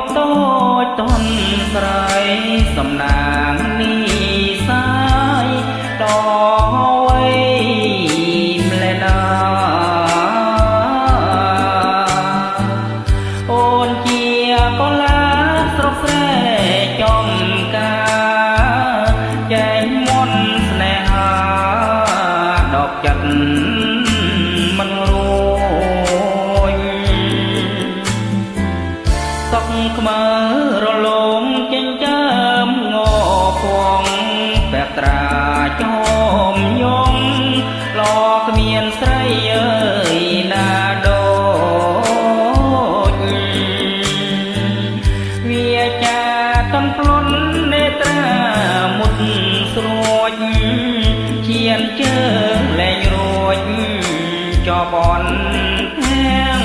បតូចតន់ស្រីសំណាងនេះសាយដល់វ័យម្លេះណាអូនជាកូនឡាស្រុកស្រែចំការចែងមន់ស្នេហាដកចិត្តមិនរួញសក់ខ្មៅរលោងចិញ្ចើមងពងតែត្រាចោមយំឡគ្មានស្រីអើយណាដូចវាចាតំផ្លន់នេត្រាមុតស្រួចឈានជើងលែងរួចចបនធាង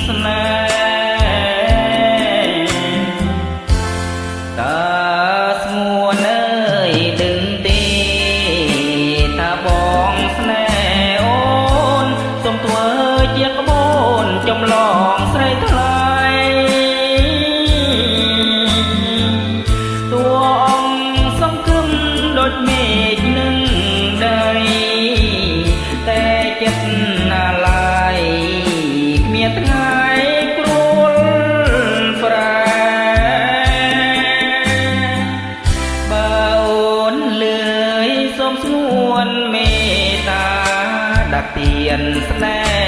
ស្នេហ៍តើស្ងួនអើយដឹងទេថាបងស្នេហ៍អូនសូមធ្វើជាក្បូនចម្លងស្រីថ្លៃតួអង្គសង្ឃឹមដូចមេឃនឹងដីតែចិត្តណាឡើយគ្មានថ្ងៃព្រួលប្រែបើអូនលឿយសូមស្ងួនមេត្តាដាក់ទានស្នេហ៍